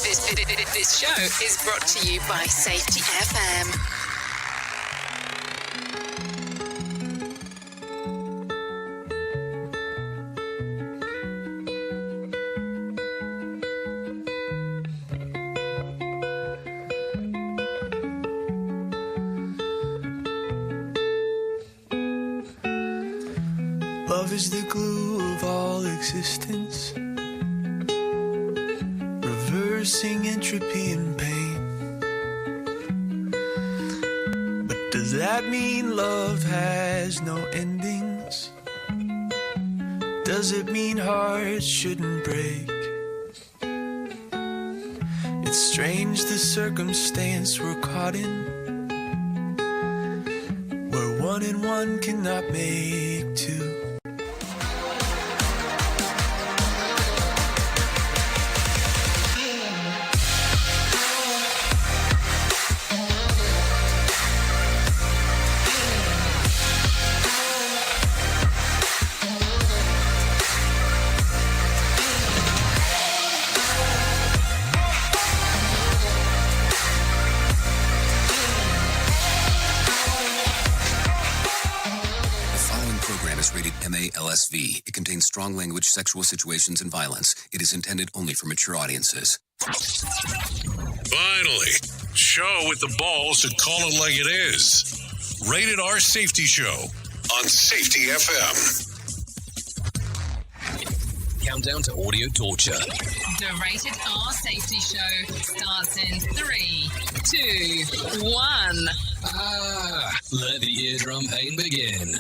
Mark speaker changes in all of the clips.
Speaker 1: This show is brought to you by Safety FM.
Speaker 2: Love is the glue of all existence, reversing entropy and pain. But does that mean love has no endings? Does it mean hearts shouldn't break? It's strange the circumstance we're caught in, where one and one cannot make two.
Speaker 3: MALSV. It contains strong language, sexual situations, and violence. It is intended only for mature audiences.
Speaker 4: Finally, show with the balls to call it like it is. Rated R Safety Show on Safety FM.
Speaker 3: Countdown to audio torture.
Speaker 1: The Rated R Safety Show starts in 3, 2, 1.
Speaker 3: Let the eardrum pain begin.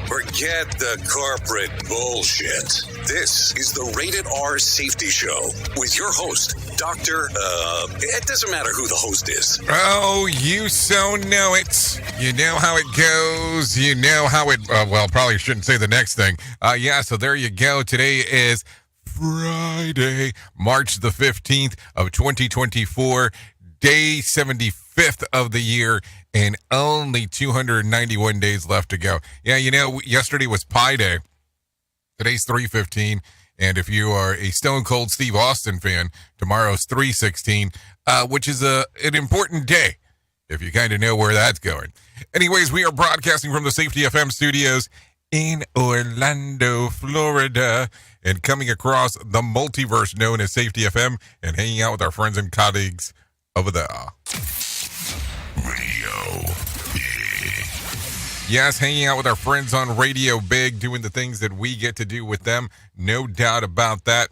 Speaker 4: Forget the corporate bullshit. This is the Rated R Safety Show with your host, Dr. It doesn't matter who the host is.
Speaker 5: Oh, you so know it. You know how it goes. You know how it, probably shouldn't say the next thing. So there you go. Today is Friday, March the 15th of 2024, day 75th of the year, and only 291 days left to go. Yeah, you know, yesterday was Pi Day. Today's 3/15, and if you are a Stone Cold Steve Austin fan, tomorrow's 3/16, which is an important day, if you kind of know where that's going. Anyways, we are broadcasting from the Safety FM studios in Orlando, Florida, and coming across the multiverse known as Safety FM, and hanging out with our friends and colleagues over there. Radio Big. Yes, hanging out with our friends on Radio Big, doing the things that we get to do with them. No doubt about that.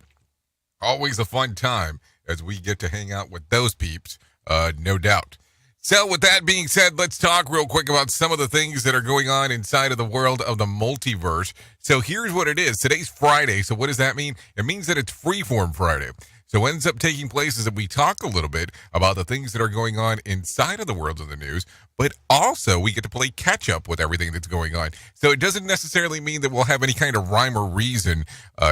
Speaker 5: Always a fun time as we get to hang out with those peeps, no doubt. So with that being said, let's talk real quick about some of the things that are going on inside of the world of the multiverse. So here's what it is. Today's Friday. So what does that mean? It means that it's Freeform Friday. So what ends up taking place is that we talk a little bit about the things that are going on inside of the world of the news, but also we get to play catch up with everything that's going on. So it doesn't necessarily mean that we'll have any kind of rhyme or reason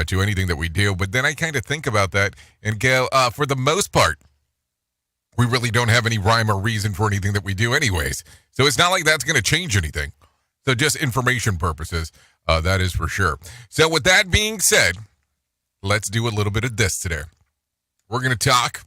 Speaker 5: to anything that we do, but then I kind of think about that and go, for the most part, we really don't have any rhyme or reason for anything that we do anyways. So it's not like that's going to change anything. So just information purposes, that is for sure. So with that being said, let's do a little bit of this today. We're going to talk,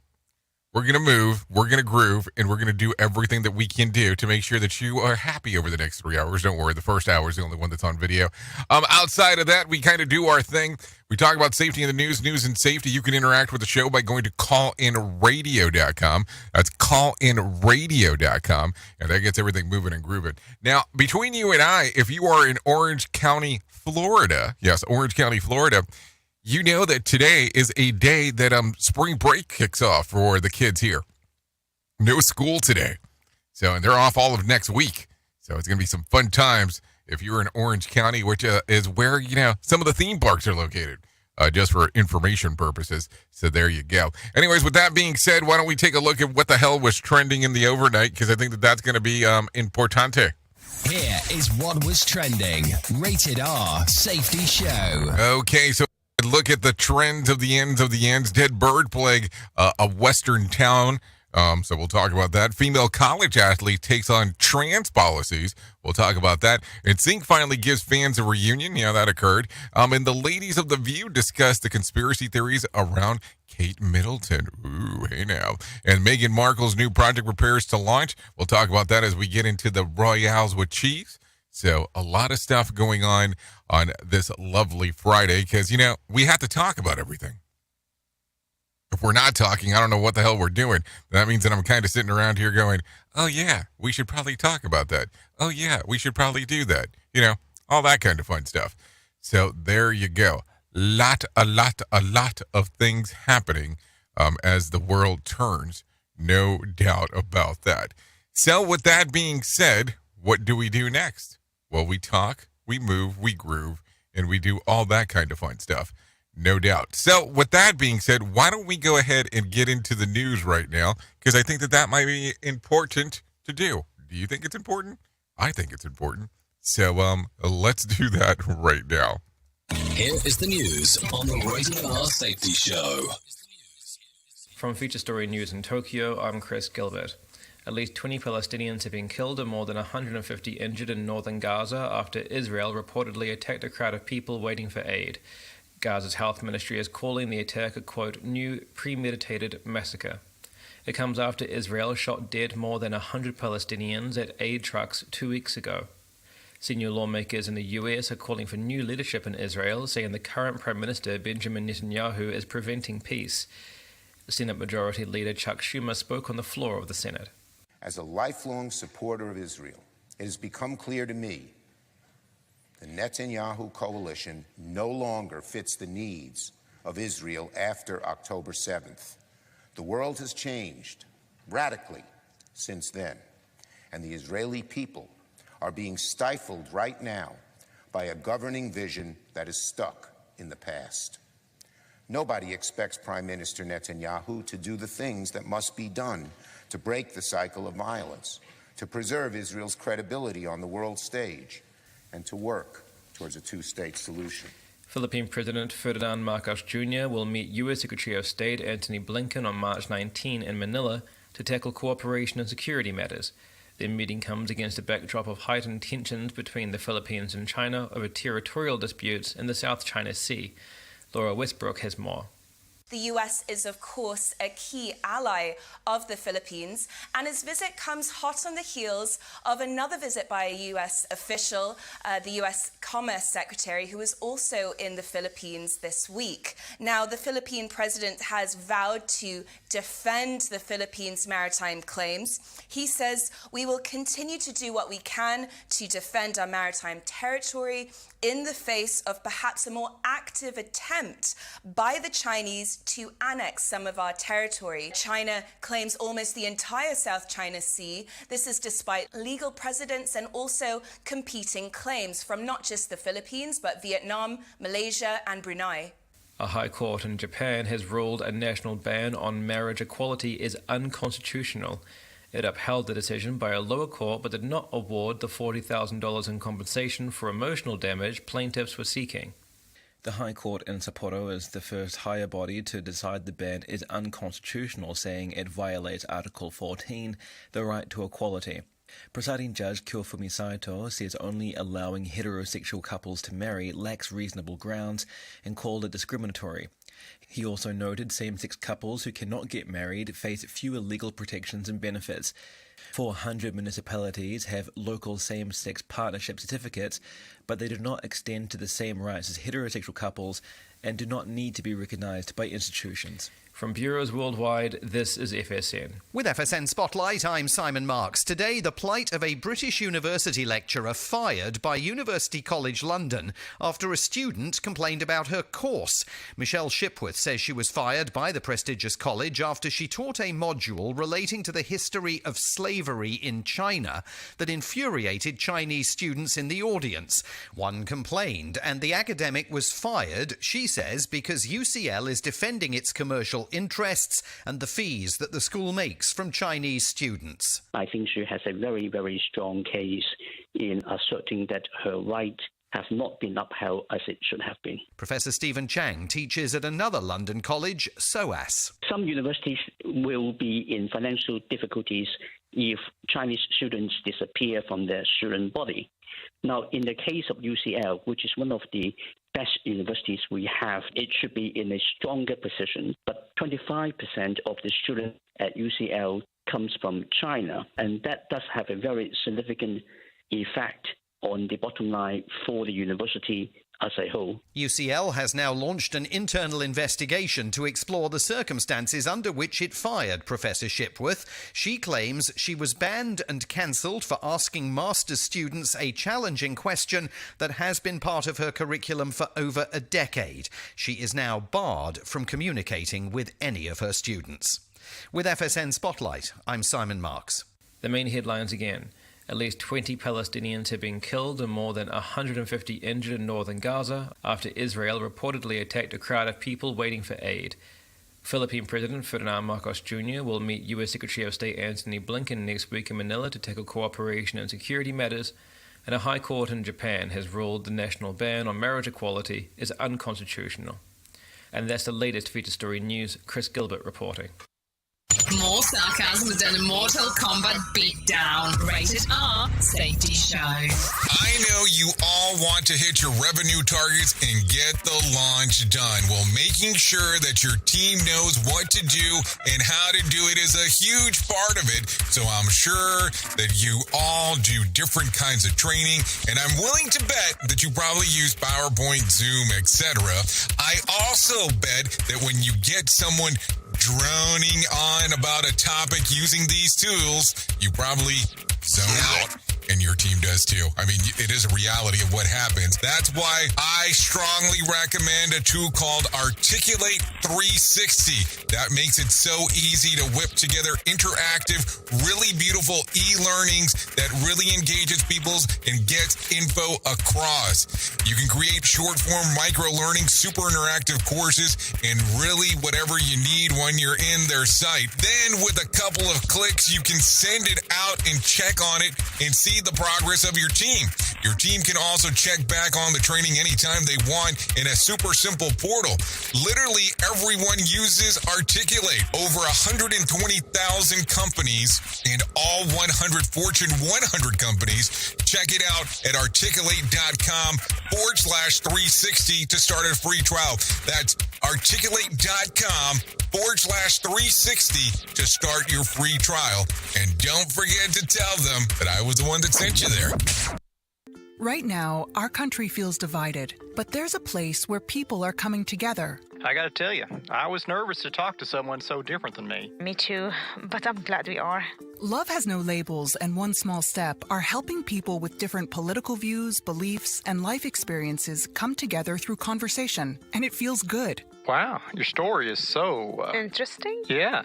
Speaker 5: we're going to move, we're going to groove, and we're going to do everything that we can do to make sure that you are happy over the next 3 hours. Don't worry, the first hour is the only one that's on video. Outside of that, we kind of do our thing. We talk about safety in the news and safety. You can interact with the show by going to callinradio.com. That's callinradio.com, and that gets everything moving and grooving. Now, between you and I, if you are in Orange County, Florida, yes, Orange County, Florida, you know that today is a day that spring break kicks off for the kids here. No school today. So, and they're off all of next week. So it's going to be some fun times if you're in Orange County, which is where, you know, some of the theme parks are located, just for information purposes. So there you go. Anyways, with that being said, why don't we take a look at what the hell was trending in the overnight? Because I think that that's going to be importante.
Speaker 6: Here is what was trending. Rated R Safety Show.
Speaker 5: Okay, so look at the trends of the ends of the ends. Dead bird plague, a western town So we'll talk about that. Female college athlete takes on trans policies. We'll talk about that. And Sync finally gives fans a reunion. Yeah, that occurred. And the ladies of The View discuss the conspiracy theories around Kate Middleton. Ooh, hey now. And Meghan Markle's new project prepares to launch. We'll talk about that as we get into the Royales with cheese. So a lot of stuff going on this lovely Friday because, you know, we have to talk about everything. If we're not talking, I don't know what the hell we're doing. That means that I'm kind of sitting around here going, oh, yeah, we should probably talk about that. Oh, yeah, we should probably do that. You know, all that kind of fun stuff. So there you go. A lot of things happening as the world turns. No doubt about that. So with that being said, what do we do next? Well, we talk, we move, we groove, and we do all that kind of fun stuff. No doubt. So with that being said, why don't we go ahead and get into the news right now? Because I think that might be important to do. Do you think it's important? I think it's important. So let's do that right now.
Speaker 6: Here is the news on the Rated R Safety Show.
Speaker 7: From Feature Story News in Tokyo, I'm Chris Gilbert. At least 20 Palestinians have been killed and more than 150 injured in northern Gaza after Israel reportedly attacked a crowd of people waiting for aid. Gaza's health ministry is calling the attack a, quote, new premeditated massacre. It comes after Israel shot dead more than 100 Palestinians at aid trucks 2 weeks ago. Senior lawmakers in the US are calling for new leadership in Israel, saying the current Prime Minister Benjamin Netanyahu is preventing peace. Senate Majority Leader Chuck Schumer spoke on the floor of the Senate.
Speaker 8: As a lifelong supporter of Israel, it has become clear to me the Netanyahu coalition no longer fits the needs of Israel after October 7th. The world has changed radically since then, and the Israeli people are being stifled right now by a governing vision that is stuck in the past. Nobody expects Prime Minister Netanyahu to do the things that must be done to break the cycle of violence, to preserve Israel's credibility on the world stage, and to work towards a two-state solution.
Speaker 7: Philippine President Ferdinand Marcos Jr. will meet U.S. Secretary of State Antony Blinken on March 19 in Manila to tackle cooperation and security matters. The meeting comes against a backdrop of heightened tensions between the Philippines and China over territorial disputes in the South China Sea. Laura Westbrook has more.
Speaker 9: The US is, of course, a key ally of the Philippines, and his visit comes hot on the heels of another visit by a US official, the US Commerce Secretary, who was also in the Philippines this week. Now, the Philippine president has vowed to defend the Philippines' maritime claims. He says, "We will continue to do what we can to defend our maritime territory in the face of perhaps a more active attempt by the Chinese to annex some of our territory." China claims almost the entire South China Sea. This is despite legal precedents and also competing claims from not just the Philippines, but Vietnam, Malaysia, and Brunei.
Speaker 7: A high court in Japan has ruled a national ban on marriage equality is unconstitutional. It upheld the decision by a lower court but did not award the $40,000 in compensation for emotional damage plaintiffs were seeking. The High Court in Sapporo is the first higher body to decide the ban is unconstitutional, saying it violates Article 14, the right to equality. Presiding Judge Kyofumi Saito says only allowing heterosexual couples to marry lacks reasonable grounds and called it discriminatory. He also noted same-sex couples who cannot get married face fewer legal protections and benefits. 400 municipalities have local same-sex partnership certificates, but they do not extend to the same rights as heterosexual couples and do not need to be recognized by institutions. From bureaus worldwide, this is FSN.
Speaker 10: With FSN Spotlight, I'm Simon Marks. Today, the plight of a British university lecturer fired by University College London after a student complained about her course. Michelle Shipworth says she was fired by the prestigious college after she taught a module relating to the history of slavery in China that infuriated Chinese students in the audience. One complained, and the academic was fired, she says, because UCL is defending its commercial interests and the fees that the school makes from Chinese students.
Speaker 11: I think she has a very, very strong case in asserting that her right has not been upheld as it should have been.
Speaker 10: Professor Stephen Chang teaches at another London college, SOAS.
Speaker 11: Some universities will be in financial difficulties if Chinese students disappear from their student body. Now, in the case of UCL, which is one of the best universities we have, it should be in a stronger position. But 25% of the students at UCL comes from China, and that does have a very significant effect on the bottom line for the university as a whole.
Speaker 10: UCL has now launched an internal investigation to explore the circumstances under which it fired Professor Shipworth. She claims she was banned and cancelled for asking master's students a challenging question that has been part of her curriculum for over a decade. She is now barred from communicating with any of her students. With FSN Spotlight, I'm Simon Marks.
Speaker 7: The main headlines again. At least 20 Palestinians have been killed and more than 150 injured in northern Gaza after Israel reportedly attacked a crowd of people waiting for aid. Philippine President Ferdinand Marcos Jr. will meet U.S. Secretary of State Antony Blinken next week in Manila to tackle cooperation and security matters, and a high court in Japan has ruled the national ban on marriage equality is unconstitutional. And that's the latest feature story news. Chris Gilbert reporting.
Speaker 1: More sarcasm than a Mortal Kombat beatdown. Rated R Safety Show.
Speaker 5: I know you all want to hit your revenue targets and get the launch done. Well, making sure that your team knows what to do and how to do it is a huge part of it. So I'm sure that you all do different kinds of training, and I'm willing to bet that you probably use PowerPoint, Zoom, etc. I also bet that when you get someone droning on about a topic using these tools, you probably zone out. And your team does too. I mean, it is a reality of what happens. That's why I strongly recommend a tool called Articulate 360. That makes it so easy to whip together interactive, really beautiful e-learnings that really engages people and gets info across. You can create short-form micro-learning, super interactive courses, and really whatever you need when you're in their site. Then with a couple of clicks, you can send it out and check on it and see the progress of your team. Your team can also check back on the training anytime they want in a super simple portal. Literally everyone uses Articulate. Over 120,000 companies and all 100 Fortune 100 companies. Check it out at articulate.com/360 to start a free trial. That's articulate.com/360 to start your free trial. And don't forget to tell them that I was the one that sent you there.
Speaker 12: Right now, our country feels divided, but there's a place where people are coming together.
Speaker 13: I gotta tell you, I was nervous to talk to someone so different than me.
Speaker 14: Me too, but I'm glad we are.
Speaker 12: Love Has No Labels and One Small Step are helping people with different political views, beliefs, and life experiences come together through conversation, and it feels good.
Speaker 13: Wow, your story is so...
Speaker 14: interesting?
Speaker 13: Yeah.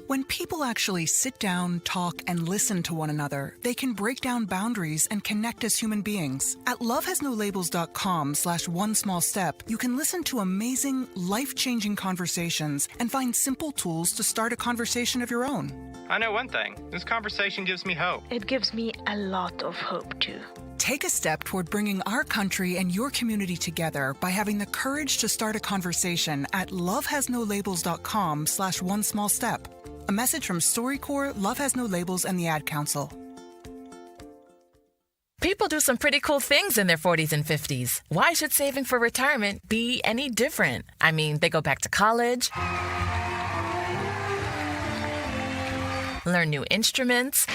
Speaker 12: When people actually sit down, talk, and listen to one another, they can break down boundaries and connect as human beings. At lovehasnolabels.com/onesmallstep, you can listen to amazing, life-changing conversations and find simple tools to start a conversation of your own.
Speaker 13: I know one thing. This conversation gives me hope.
Speaker 14: It gives me a lot of hope, too.
Speaker 12: Take a step toward bringing our country and your community together by having the courage to start a conversation at lovehasnolabels.com/onesmallstep. A message from StoryCorps, Love Has No Labels, and the Ad Council.
Speaker 15: People do some pretty cool things in their 40s and 50s. Why should saving for retirement be any different? I mean, they go back to college, learn new instruments,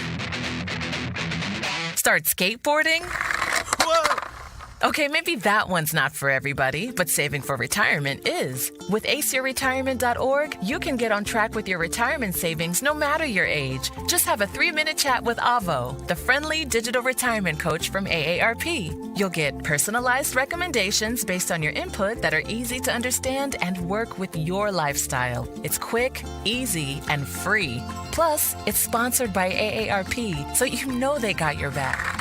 Speaker 15: start skateboarding.
Speaker 13: Whoa!
Speaker 15: Okay, maybe that one's not for everybody, but saving for retirement is. With aceyourretirement.org, you can get on track with your retirement savings no matter your age. Just have a 3-minute chat with Avo, the friendly digital retirement coach from AARP. You'll get personalized recommendations based on your input that are easy to understand and work with your lifestyle. It's quick, easy, and free. Plus, it's sponsored by AARP, so you know they got your back.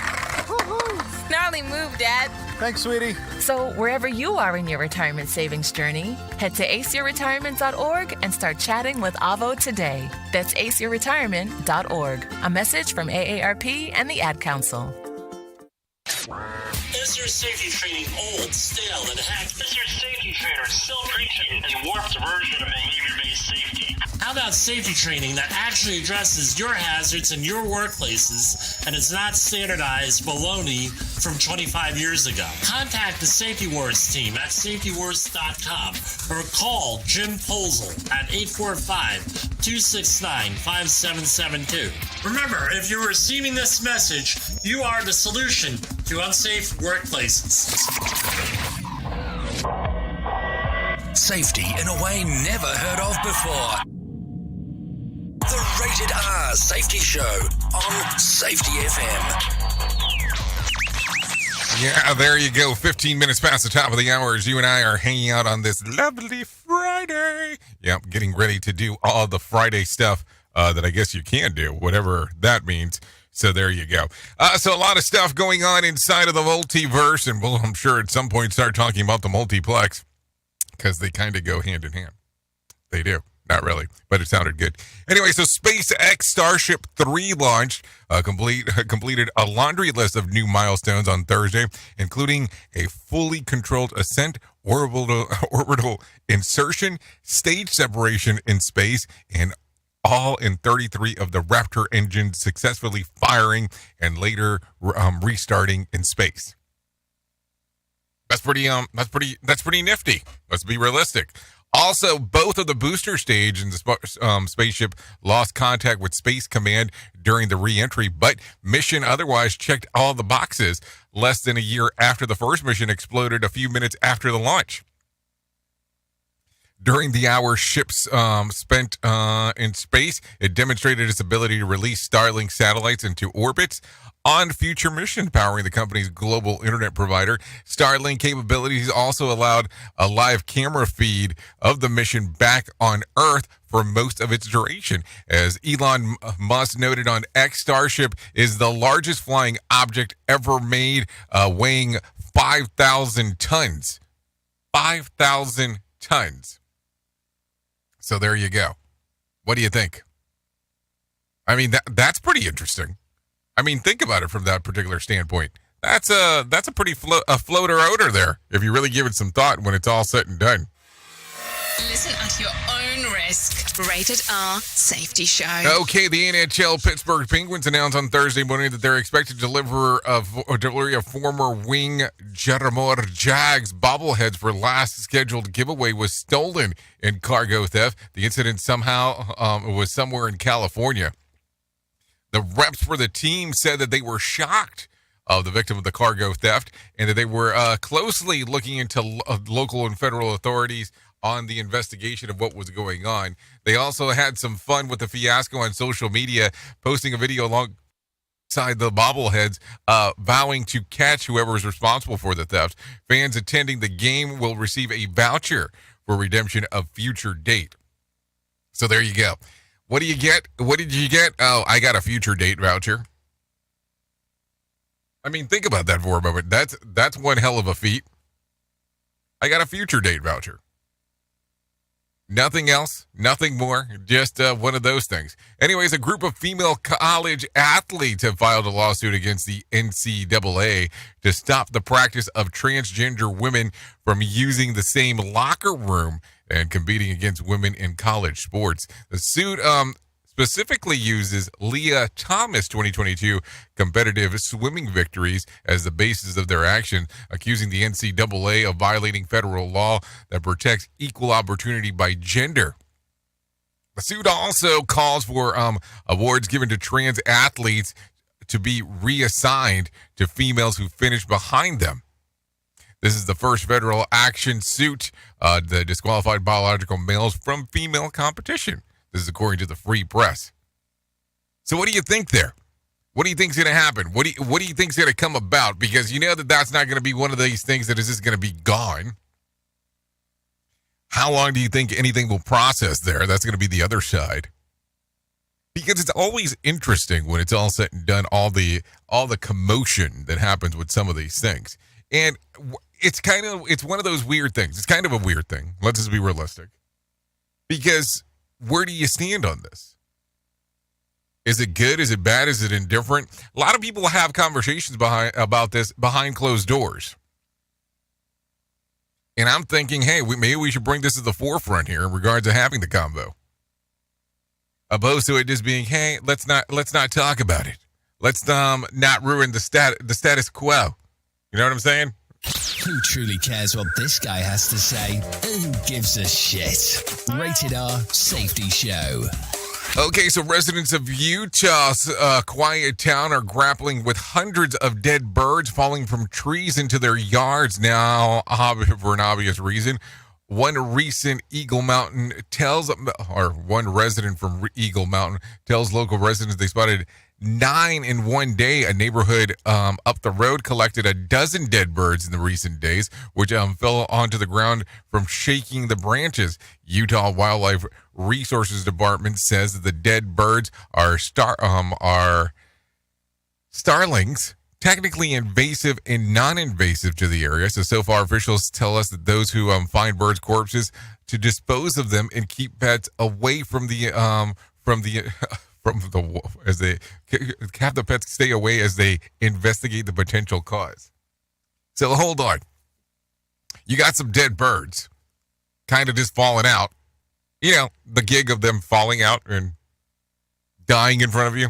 Speaker 16: Gnarly move, Dad.
Speaker 13: Thanks, sweetie.
Speaker 15: So wherever you are in your retirement savings journey, head to aceyourretirement.org and start chatting with Avo today. That's aceyourretirement.org. A message from AARP and the Ad Council.
Speaker 17: Is your safety training old, stale, and hacked? Is your safety trainer still preaching a warped version of behavior-based safety? How about safety training that actually addresses your hazards in your workplaces and is not standardized baloney from 25 years ago? Contact the Safety Wars team at safetywars.com or call Jim Posel at 845-269-5772. Remember, if you're receiving this message, you are the solution to unsafe workplaces.
Speaker 6: Safety in a way never heard of before. The Rated R Safety Show on Safety FM.
Speaker 5: Yeah, there you go. 15 minutes past the top of the hour as you and I are hanging out on this lovely Friday. Yep, getting ready to do all the Friday stuff that I guess you can do, whatever that means. So there you go. So a lot of stuff going on inside of the multiverse, and we'll, I'm sure at some point start talking about the multiplex because they kind of go hand in hand. They do. Not really, but it sounded good. Anyway, so SpaceX Starship 3 launched, completed a laundry list of new milestones on Thursday, including a fully controlled ascent, orbital insertion, stage separation in space, and all in 33 of the Raptor engines successfully firing and later restarting in space. That's pretty nifty. Let's be realistic. Also, both of the booster stage and the spaceship lost contact with Space Command during the re-entry, but mission otherwise checked all the boxes less than a year after the first mission exploded a few minutes after the launch. During the hour ships spent in space, it demonstrated its ability to release Starlink satellites into orbits on future missions, powering the company's global internet provider. Starlink capabilities also allowed a live camera feed of the mission back on Earth for most of its duration. As Elon Musk noted on X, Starship is the largest flying object ever made, weighing 5,000 tons. 5,000 tons. So there you go. What do you think? I mean, that's pretty interesting. I mean, think about it from that particular standpoint. That's a pretty floater outer there, if you really give it some thought when it's all said and done.
Speaker 1: Listen at your own risk. Rated R Safety Show.
Speaker 5: Okay, the NHL Pittsburgh Penguins announced on Thursday morning that they're expected to deliver a delivery of former wing Jaromir Jagr's bobbleheads for last scheduled giveaway was stolen in cargo theft. The incident somehow was somewhere in California. The reps for the team said that they were shocked of the victim of the cargo theft and that they were closely looking into local and federal authorities on the investigation of what was going on. They also had some fun with the fiasco on social media, posting a video alongside the bobbleheads, vowing to catch whoever is responsible for the theft. Fans attending the game will receive a voucher for redemption of future date. So there you go. What do you get? What did you get? Oh, I got a future date voucher. I mean, think about that for a moment. That's one hell of a feat. I got a future date voucher. Nothing else, nothing more, just one of those things. Anyways, a group of female college athletes have filed a lawsuit against the NCAA to stop the practice of transgender women from using the same locker room and competing against women in college sports. The suit specifically uses Leah Thomas' 2022 competitive swimming victories as the basis of their action, accusing the NCAA of violating federal law that protects equal opportunity by gender. The suit also calls for awards given to trans athletes to be reassigned to females who finish behind them. This is the first federal action suit that disqualified biological males from female competition. This is according to the Free Press. So what do you think there? What do you think is going to happen? What do you think is going to come about? Because you know that that's not going to be one of these things that is just going to be gone. How long do you think anything will process there? That's going to be the other side. Because it's always interesting when it's all said and done, all the commotion that happens with some of these things. And it's one of those weird things. It's kind of a weird thing. Let's just be realistic. Because where do you stand on this? Is it good? Is it bad? Is it indifferent? A lot of people have conversations about this behind closed doors. And I'm thinking, hey, maybe we should bring this to the forefront here in regards to having the convo. Opposed to it just being, hey, let's not talk about it. Let's not ruin the status quo. You know what I'm saying?
Speaker 6: Who truly cares what this guy has to say? Who gives a shit? Rated R Safety Show.
Speaker 5: Okay, so residents of Utah's quiet town are grappling with hundreds of dead birds falling from trees into their yards now, for an obvious reason. One resident from Eagle Mountain tells local residents they spotted 9 in one day. A neighborhood up the road collected a dozen dead birds in the recent days, which fell onto the ground from shaking the branches. Utah Wildlife Resources Department says that the dead birds are starlings, technically invasive and non-invasive to the area. So far, officials tell us that those who find birds' corpses to dispose of them and keep pets away as they have the pets stay away as they investigate the potential cause. So hold on. You got some dead birds kind of just falling out. You know, the gig of them falling out and dying in front of you.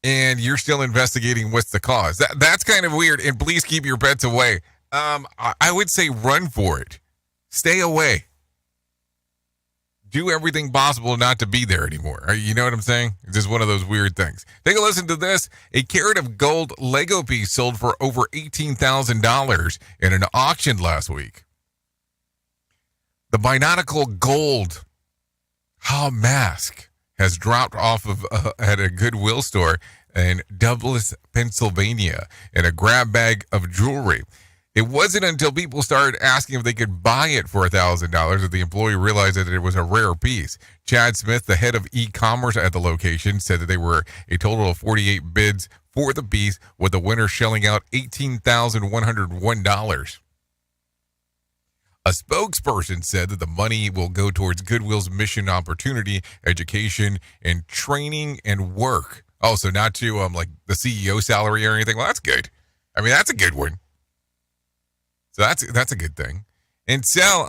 Speaker 5: And you're still investigating what's the cause. That's kind of weird. And please keep your pets away. I would say run for it. Stay away. Do everything possible not to be there anymore. You know what I'm saying? It's just one of those weird things. Take a listen to this. A carat of gold Lego piece sold for over $18,000 in an auction last week. The Binocle Gold mask has dropped off of at a Goodwill store in Douglas, Pennsylvania, in a grab bag of jewelry. It wasn't until people started asking if they could buy it for $1,000 that the employee realized that it was a rare piece. Chad Smith, the head of e-commerce at the location, said that there were a total of 48 bids for the piece, with the winner shelling out $18,101. A spokesperson said that the money will go towards Goodwill's mission opportunity, education, and training and work. Oh, so not to like the CEO salary or anything. Well, that's good. I mean, that's a good one. So that's a good thing. And so,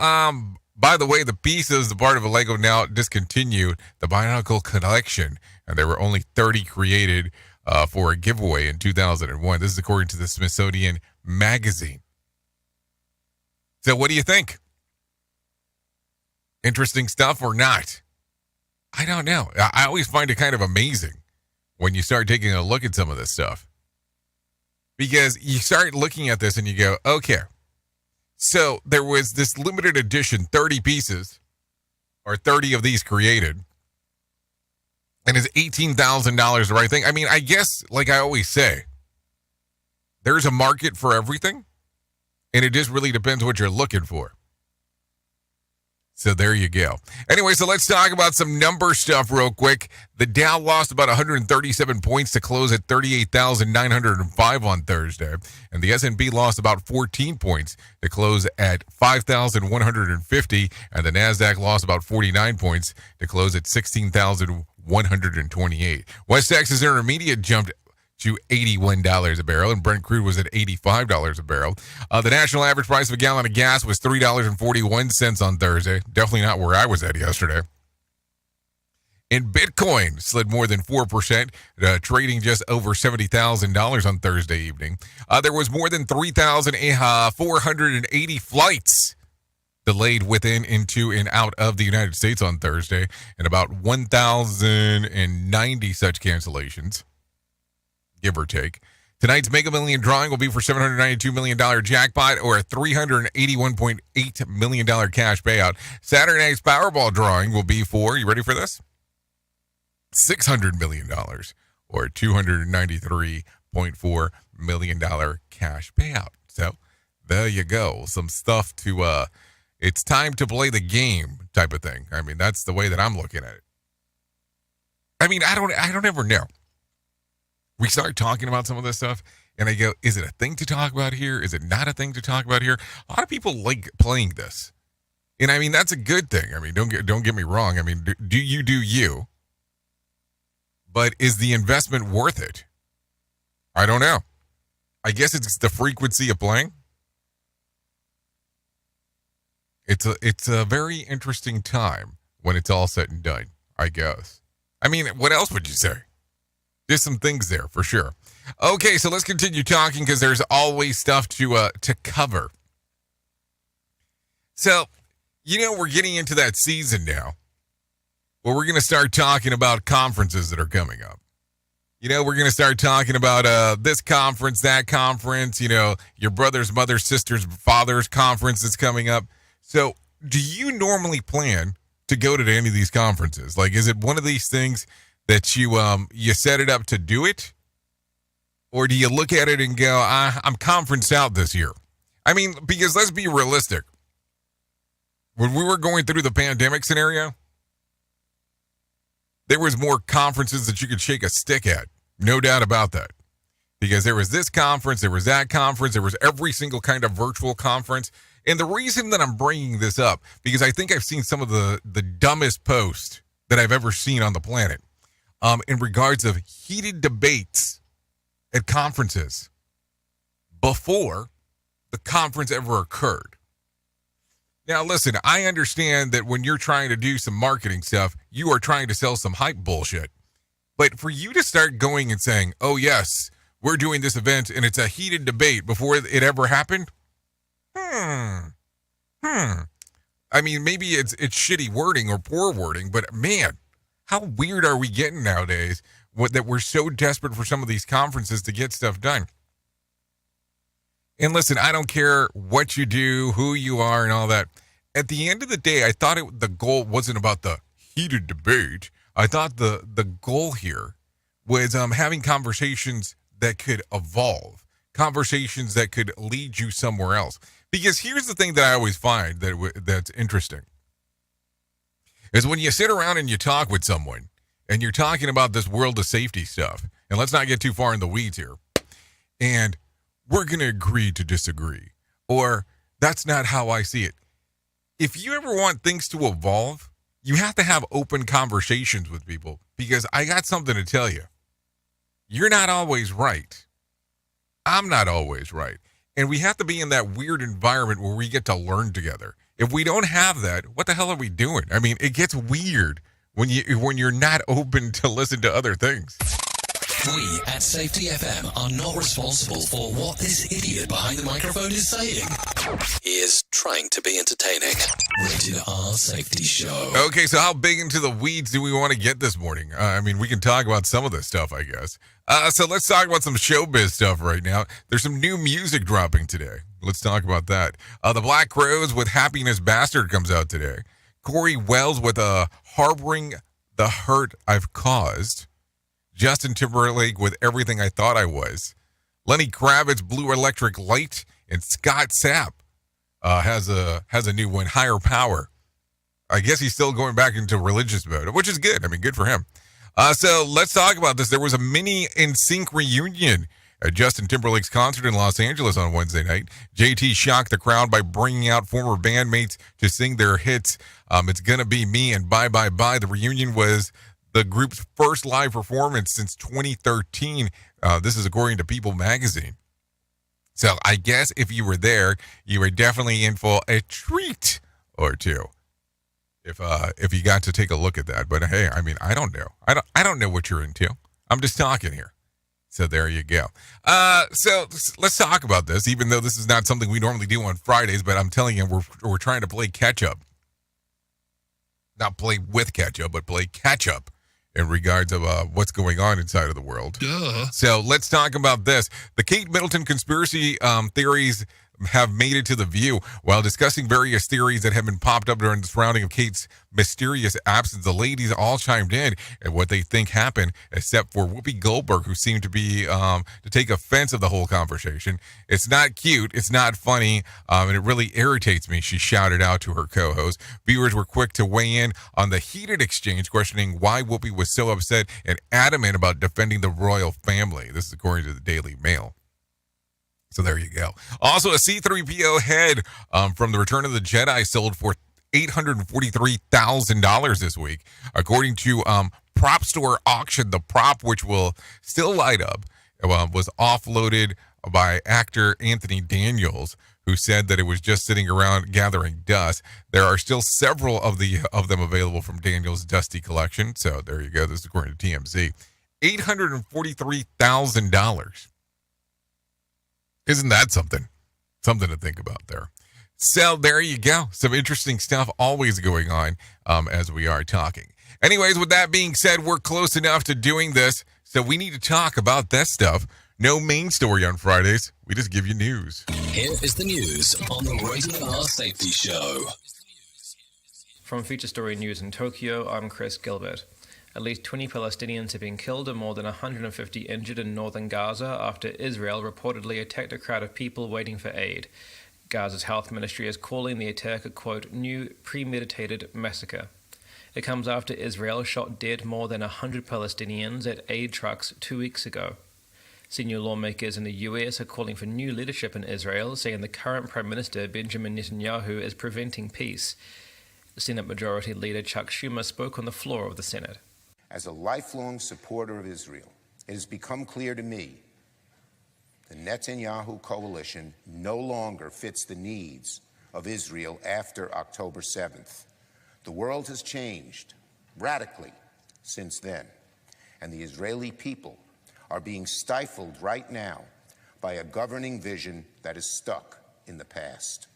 Speaker 5: by the way, the piece is the part of a Lego now discontinued the Binocle collection, and there were only 30 created for a giveaway in 2001. This is according to the Smithsonian Magazine. So what do you think? Interesting stuff or not? I don't know. I always find it kind of amazing when you start taking a look at some of this stuff. Because you start looking at this and you go, okay, so there was this limited edition, 30 pieces, or 30 of these created, and is $18,000 the right thing? I mean, I guess, like I always say, there's a market for everything. And it just really depends what you're looking for. So there you go. Anyway, so let's talk about some number stuff real quick. The Dow lost about 137 points to close at 38,905 on Thursday. And the S&P lost about 14 points to close at 5,150. And the NASDAQ lost about 49 points to close at 16,128. West Texas Intermediate jumped to $81 a barrel, and Brent crude was at $85 a barrel. The national average price of a gallon of gas was $3.41 on Thursday. Definitely not where I was at yesterday. And Bitcoin slid more than 4%, trading just over $70,000 on Thursday evening. There was more than 3,480 flights delayed within, into, and out of the United States on Thursday, and about 1,090 such cancellations, give or take. Tonight's Mega Million drawing will be for $792 million jackpot or a $381.8 million cash payout. Saturday night's Powerball drawing will be for, you ready for this? $600 million or $293.4 million cash payout. So there you go. Some stuff to, it's time to play the game type of thing. I mean, that's the way that I'm looking at it. I mean, I don't ever know. We start talking about some of this stuff, and I go, is it a thing to talk about here? Is it not a thing to talk about here? A lot of people like playing this. And I mean, that's a good thing. I mean, don't get me wrong. I mean, do you. But is the investment worth it? I don't know. I guess it's the frequency of playing. It's a very interesting time when it's all said and done, I guess. I mean, what else would you say? There's some things there for sure. Okay, so let's continue talking because there's always stuff to cover. So, we're getting into that season now where we're going to start talking about conferences that are coming up. We're going to start talking about this conference, that conference, your brother's, mother's, sister's, father's conference that's coming up. So, do you normally plan to go to any of these conferences? Like, is it one of these things that you set it up to do it? Or do you look at it and go, I'm conferenced out this year? I mean, because let's be realistic. When we were going through the pandemic scenario, there was more conferences that you could shake a stick at. No doubt about that. Because there was this conference, there was that conference, there was every single kind of virtual conference. And the reason that I'm bringing this up, because I think I've seen some of the dumbest posts that I've ever seen on the planet in regards of heated debates at conferences before the conference ever occurred. Now, listen, I understand that when you're trying to do some marketing stuff, you are trying to sell some hype bullshit. But for you to start going and saying, oh, yes, we're doing this event and it's a heated debate before it ever happened. I mean, maybe it's shitty wording or poor wording, but man, how weird are we getting nowadays that we're so desperate for some of these conferences to get stuff done? And listen, I don't care what you do, who you are, and all that. At the end of the day, I thought the goal wasn't about the heated debate. I thought the goal here was having conversations that could evolve, conversations that could lead you somewhere else. Because here's the thing that I always find that's interesting, is when you sit around and you talk with someone, and you're talking about this world of safety stuff, and let's not get too far in the weeds here, and we're going to agree to disagree, or that's not how I see it. If you ever want things to evolve, you have to have open conversations with people, because I got something to tell you. You're not always right. I'm not always right. And we have to be in that weird environment where we get to learn together. If we don't have that, what the hell are we doing? I mean, it gets weird when you're not open to listen to other things.
Speaker 6: We at Safety FM are not responsible for what this idiot behind the microphone is saying. He is trying to be entertaining. Rated R Safety Show.
Speaker 5: Okay, so how big into the weeds do we want to get this morning? I mean, we can talk about some of this stuff, I guess. So let's talk about some showbiz stuff right now. There's some new music dropping today. Let's talk about that. The Black Crowes with Happiness Bastard comes out today. Corey Wells with Harboring the Hurt I've Caused. Justin Timberlake with Everything I Thought I Was. Lenny Kravitz, Blue Electric Light. And Scott Sapp has a new one, Higher Power. I guess he's still going back into religious mode, which is good. I mean, good for him. So let's talk about this. There was a mini NSYNC reunion at Justin Timberlake's concert in Los Angeles on Wednesday night. JT shocked the crowd by bringing out former bandmates to sing their hits. It's Gonna Be Me and Bye Bye Bye. The reunion was the group's first live performance since 2013. This is according to People magazine. So I guess if you were there, you were definitely in for a treat or two. If you got to take a look at that. But hey, I mean, I don't know. I don't know what you're into. I'm just talking here. So there you go. So let's talk about this, even though this is not something we normally do on Fridays, but I'm telling you, we're trying to play catch up. Not play with catch up, but play catch up in regards of what's going on inside of the world. Duh. So let's talk about this. The Kate Middleton conspiracy theories have made it to The View. While discussing various theories that have been popped up during the surrounding of Kate's mysterious absence, the ladies all chimed in at what they think happened, except for Whoopi Goldberg, who seemed to be to take offense of the whole conversation. It's not cute, it's not funny, and it really irritates me, she shouted out to her co-host. Viewers were quick to weigh in on the heated exchange, questioning why Whoopi was so upset and adamant about defending the royal family. This is according to the Daily Mail. So there you go. Also, a C-3PO head from the Return of the Jedi sold for $843,000 this week, according to prop store auction. The prop, which will still light up, was offloaded by actor Anthony Daniels, who said that it was just sitting around gathering dust. There are still several of them available from Daniels' Dusty collection. So there you go. This is according to TMZ. $843,000. Isn't that something? Something to think about there. So there you go. Some interesting stuff always going on as we are talking. Anyways, with that being said, we're close enough to doing this, so we need to talk about that stuff. No main story on Fridays. We just give you news.
Speaker 6: Here is the news on the Rated R Safety Show.
Speaker 7: From Feature Story News in Tokyo, I'm Chris Gilbert. At least 20 Palestinians have been killed and more than 150 injured in northern Gaza after Israel reportedly attacked a crowd of people waiting for aid. Gaza's health ministry is calling the attack a, quote, new premeditated massacre. It comes after Israel shot dead more than 100 Palestinians at aid trucks 2 weeks ago. Senior lawmakers in the US are calling for new leadership in Israel, saying the current Prime Minister Benjamin Netanyahu is preventing peace. Senate Majority Leader Chuck Schumer spoke on the floor of the Senate.
Speaker 8: As a lifelong supporter of Israel, it has become clear to me the Netanyahu coalition no longer fits the needs of Israel after October 7th. The world has changed radically since then, and the Israeli people are being stifled right now by a governing vision that is stuck in the past.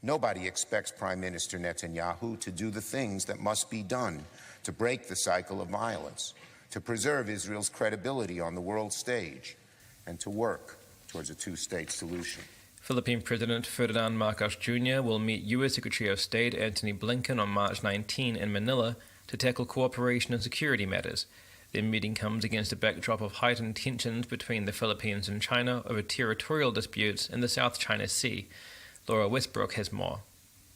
Speaker 8: Nobody expects Prime Minister Netanyahu to do the things that must be done to break the cycle of violence, to preserve Israel's credibility on the world stage, and to work towards a two-state solution.
Speaker 7: Philippine President Ferdinand Marcos Jr. will meet U.S. Secretary of State Antony Blinken on March 19 in Manila to tackle cooperation and security matters. Their meeting comes against a backdrop of heightened tensions between the Philippines and China over territorial disputes in the South China Sea. Laura Westbrook has more.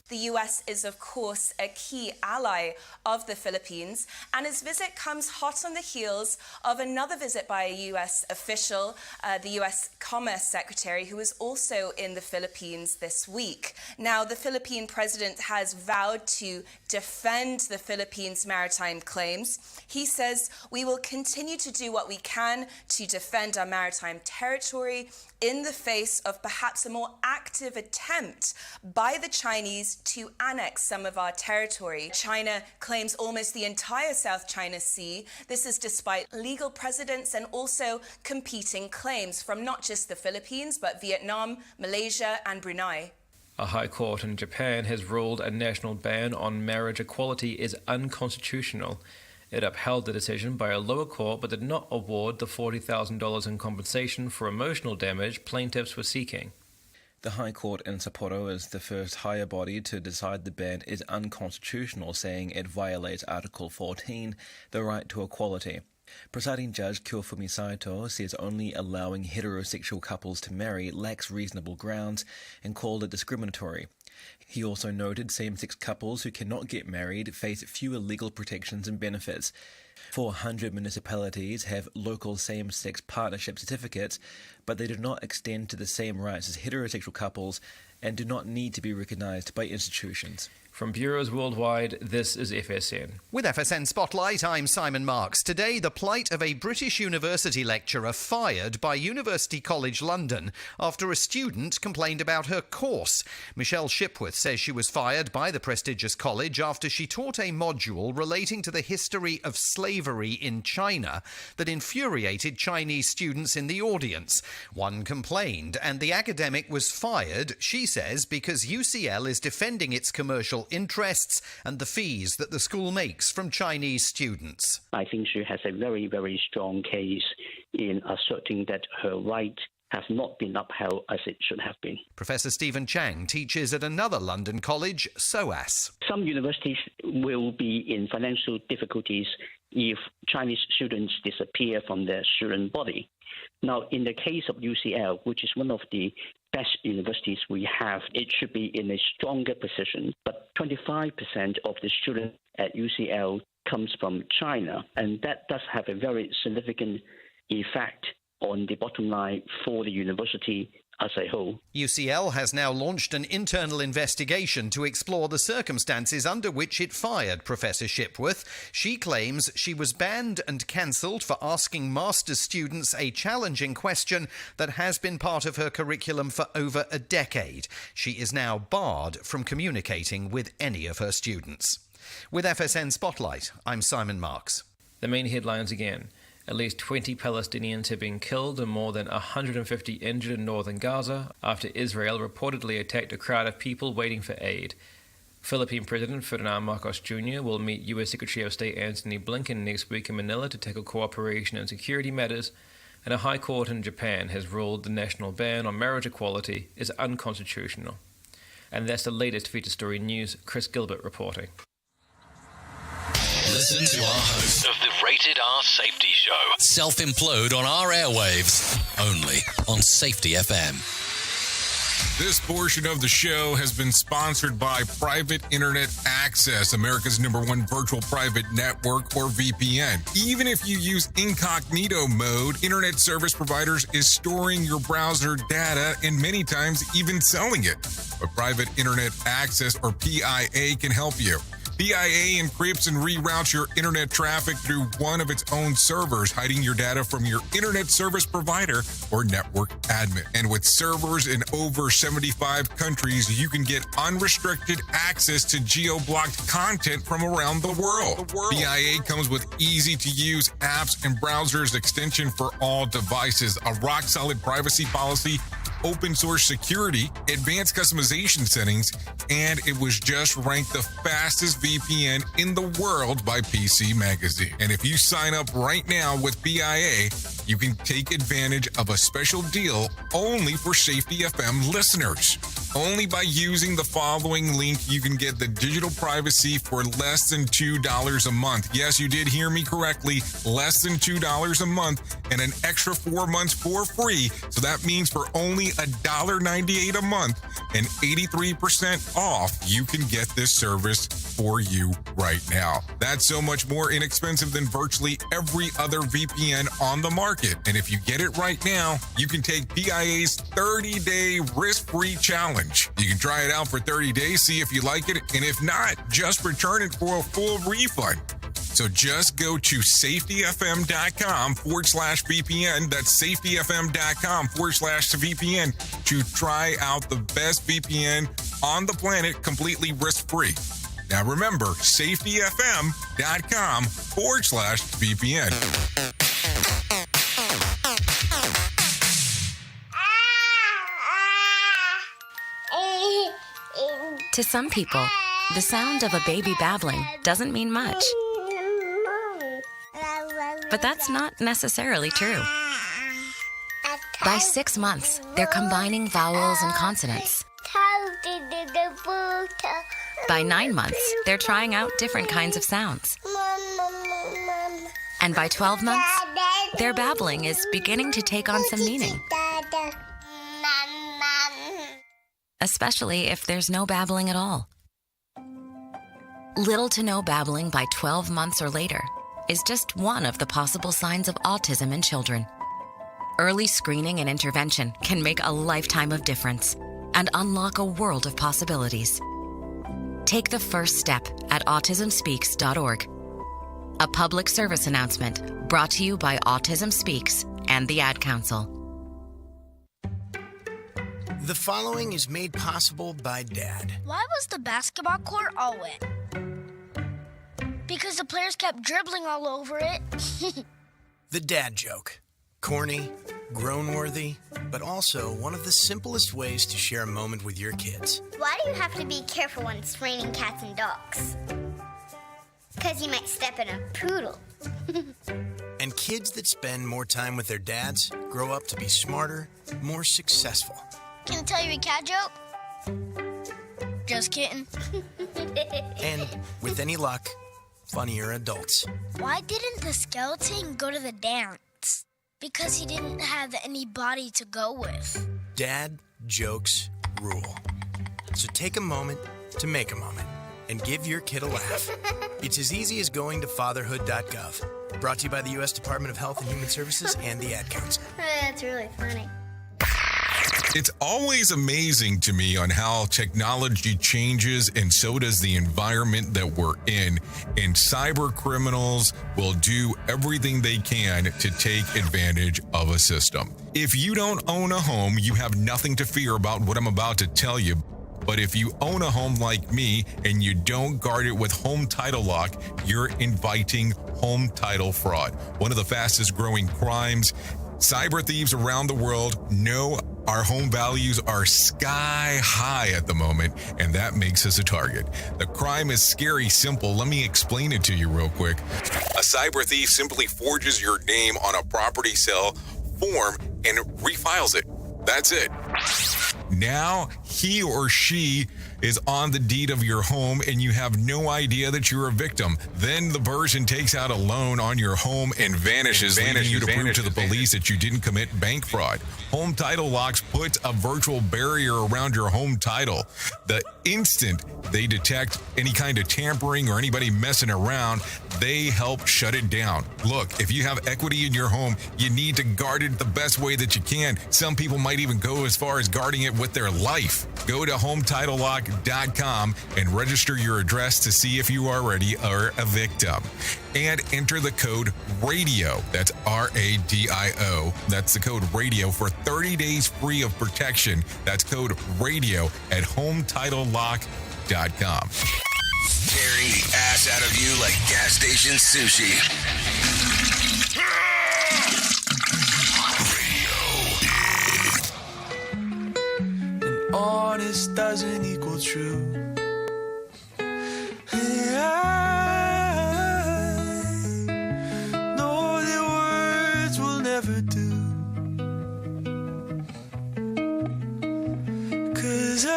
Speaker 9: The US is, of course, a key ally of the Philippines, and his visit comes hot on the heels of another visit by a US official, the US Commerce Secretary, who was also in the Philippines this week. Now, the Philippine president has vowed to defend the Philippines' maritime claims. He says, "We will continue to do what we can to defend our maritime territory in the face of perhaps a more active attempt by the Chinese to annex some of our territory." China claims almost the entire South China Sea. This is despite legal precedents and also competing claims from not just the Philippines, but Vietnam, Malaysia, and Brunei.
Speaker 7: A high court in Japan has ruled a national ban on marriage equality is unconstitutional. It upheld the decision by a lower court but did not award the $40,000 in compensation for emotional damage plaintiffs were seeking. The High Court in Sapporo is the first higher body to decide the ban is unconstitutional, saying it violates Article 14, the right to equality. Presiding Judge Kyofumi Saito says only allowing heterosexual couples to marry lacks reasonable grounds and called it discriminatory. He also noted same-sex couples who cannot get married face fewer legal protections and benefits. 400 municipalities have local same-sex partnership certificates, but they do not extend to the same rights as heterosexual couples and do not need to be recognized by institutions. From bureaus worldwide, this is FSN.
Speaker 10: With FSN Spotlight, I'm Simon Marks. Today, the plight of a British university lecturer fired by University College London after a student complained about her course. Michelle Shipworth says she was fired by the prestigious college after she taught a module relating to the history of slavery in China that infuriated Chinese students in the audience. One complained, and the academic was fired, she says, because UCL is defending its commercial interests and the fees that the school makes from Chinese students.
Speaker 11: I think she has a very, very strong case in asserting that her right has not been upheld as it should have been.
Speaker 10: Professor Stephen Chang teaches at another London college, SOAS.
Speaker 11: Some universities will be in financial difficulties if Chinese students disappear from their student body. Now, in the case of UCL, which is one of the best universities we have, it should be in a stronger position. But 25% of the students at UCL comes from China, and that does have a very significant effect on the bottom line for the university as a whole.
Speaker 10: UCL has now launched an internal investigation to explore the circumstances under which it fired Professor Shipworth. She claims she was banned and cancelled for asking master's students a challenging question that has been part of her curriculum for over a decade. She is now barred from communicating with any of her students. With FSN Spotlight, I'm Simon Marks.
Speaker 7: The main headlines again. At least 20 Palestinians have been killed and more than 150 injured in northern Gaza after Israel reportedly attacked a crowd of people waiting for aid. Philippine President Ferdinand Marcos Jr. will meet U.S. Secretary of State Antony Blinken next week in Manila to tackle cooperation and security matters, and a high court in Japan has ruled the national ban on marriage equality is unconstitutional. And that's the latest feature story news. Chris Gilbert reporting.
Speaker 6: Listen to our host
Speaker 4: Of the Rated R Safety Show.
Speaker 6: self-implode on our airwaves, only on Safety FM.
Speaker 5: This portion of the show has been sponsored by Private Internet Access, America's #1 virtual private network, or VPN. Even if you use incognito mode, internet service providers is storing your browser data and many times even selling it. But Private Internet Access, or PIA, can help you. PIA encrypts and reroutes your internet traffic through one of its own servers, hiding your data from your internet service provider or network admin. And with servers in over 75 countries, you can get unrestricted access to geo-blocked content from around the world. PIA comes with easy-to-use apps and browsers extension for all devices, a rock-solid privacy policy, open source security, advanced customization settings, and it was just ranked the fastest VPN in the world by PC Magazine. And if you sign up right now with PIA, you can take advantage of a special deal only for Safety FM listeners. Only by using the following link, you can get the digital privacy for less than $2 a month. Yes, you did hear me correctly, less than $2 a month, and an extra 4 months for free. So that means for only $1.98 a month and 83% off, you can get this service for you right now. That's so much more inexpensive than virtually every other VPN on the market. And if you get it right now, you can take PIA's 30-day risk-free challenge. You can try it out for 30 days, see if you like it, and if not, just return it for a full refund. So just go to safetyfm.com/VPN. That's safetyfm.com/VPN to try out the best VPN on the planet completely risk-free. Now remember, safetyfm.com/VPN.
Speaker 18: To some people, the sound of a baby babbling doesn't mean much. But that's not necessarily true. By 6 months, they're combining vowels and consonants. By 9 months, they're trying out different kinds of sounds. And by 12 months, their babbling is beginning to take on some meaning. Especially if there's no babbling at all. Little to no babbling by 12 months or later is just one of the possible signs of autism in children. Early screening and intervention can make a lifetime of difference and unlock a world of possibilities. Take the first step at autismspeaks.org. A public service announcement brought to you by Autism Speaks and the Ad Council.
Speaker 19: The following is made possible by Dad.
Speaker 20: Why was the basketball court all wet? Because the players kept dribbling all over it.
Speaker 19: The dad joke. Corny, groan-worthy, but also one of the simplest ways to share a moment with your kids.
Speaker 21: Why do you have to be careful when it's raining cats and dogs? Because you might step in a poodle.
Speaker 19: And kids that spend more time with their dads grow up to be smarter, more successful.
Speaker 20: Can I tell you a cat joke? Just kidding.
Speaker 19: And with any luck, funnier adults.
Speaker 20: Why didn't the skeleton go to the dance? Because he didn't have any body to go with.
Speaker 19: Dad jokes rule. So take a moment to make a moment and give your kid a laugh. It's as easy as going to fatherhood.gov. Brought to you by the U.S. Department of Health and Human Services and the Ad Council.
Speaker 21: That's really funny.
Speaker 5: It's always amazing to me on how technology changes, and so does the environment that we're in. And cyber criminals will do everything they can to take advantage of a system. If you don't own a home, you have nothing to fear about what I'm about to tell you. But if you own a home like me and you don't guard it with home title lock, you're inviting home title fraud. One of the fastest growing crimes. Cyber thieves around the world know our home values are sky high at the moment, and that makes us a target. The crime is scary simple. Let me explain it to you real quick. A cyber thief simply forges your name on a property sale form and refiles it. That's it. Now he or she is on the deed of your home and you have no idea that you're a victim. Then the person takes out a loan on your home and vanishes, leaving you to prove to the police that you didn't commit bank fraud. Home Title Locks puts a virtual barrier around your home title. The instant they detect any kind of tampering or anybody messing around, they help shut it down. Look, if you have equity in your home, you need to guard it the best way that you can. Some people might even go as far as guarding it with their life. Go to HometitleLock.com and register your address to see if you already are a victim. And enter the code RADIO. That's RADIO. That's the code RADIO for 30 days free of protection. That's code RADIO at HometitleLock.com.
Speaker 2: Tearing the ass out of you like gas station sushi.
Speaker 22: Honest doesn't equal true. I know that words will never do. 'Cause I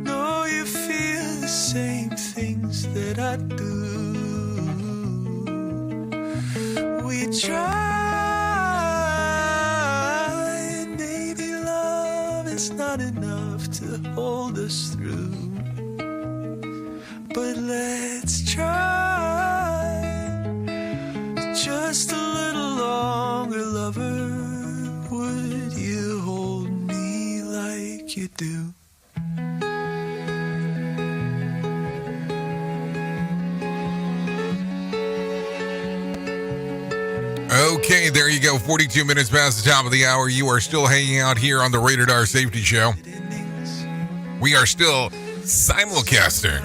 Speaker 22: know you feel the same things that I do. We try. It's not enough to hold us through, but let's try just a little longer, lover. Would you hold me like you do?
Speaker 5: Okay, there you go. 42 minutes past the top of the hour. You are still hanging out here on the Rated R Safety Show. We are still simulcasting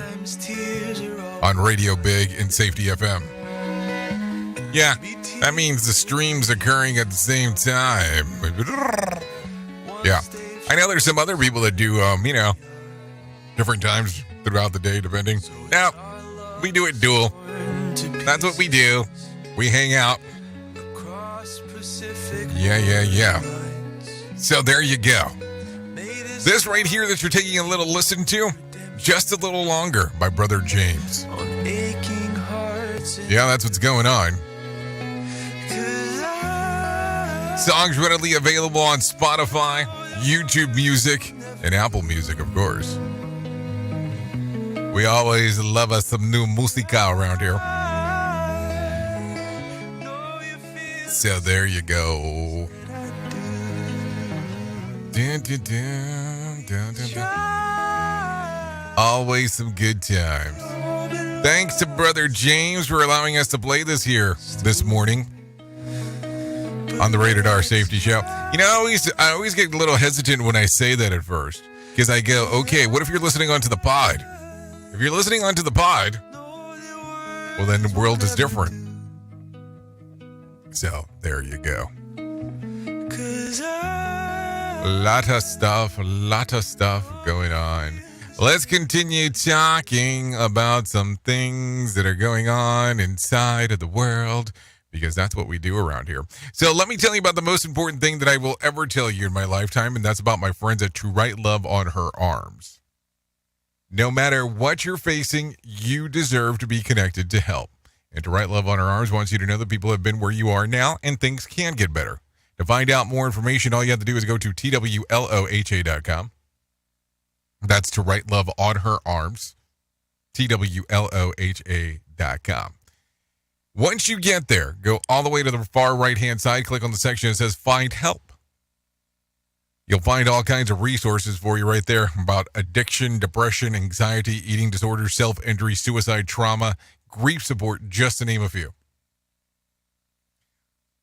Speaker 5: on Radio Big and Safety FM. Yeah, that means the stream's occurring at the same time. Yeah, I know there's some other people that do, different times throughout the day, depending. Now, we do it dual. That's what we do. We hang out. Yeah. So there you go. This right here that you're taking a little listen to, Just a Little Longer by Brother James. Yeah, that's what's going on. Songs readily available on Spotify, YouTube Music, and Apple Music, of course. We always love us some new musica around here. So there you go. Dun, dun, dun, dun, dun, dun. Always some good times. Thanks to Brother James for allowing us to play this here this morning on the Rated R Safety Show. You know, I always get a little hesitant when I say that at first, because I go, okay, what if you're listening onto the pod? If you're listening onto the pod, well, then the world is different. So, there you go. Lot of stuff going on. Let's continue talking about some things that are going on inside of the world, because that's what we do around here. So let me tell you about the most important thing that I will ever tell you in my lifetime, and that's about my friends at To Right Love on Her Arms. No matter what you're facing, you deserve to be connected to help. And To Right Love on Her Arms wants you to know that people have been where you are now and things can get better. To find out more information, all you have to do is go to TWLOHA.com. That's To Right Love on Her Arms, TWLOHA.com. Once you get there, go all the way to the far right-hand side, click on the section that says Find Help. You'll find all kinds of resources for you right there about addiction, depression, anxiety, eating disorders, self-injury, suicide, trauma, grief support, just to name a few.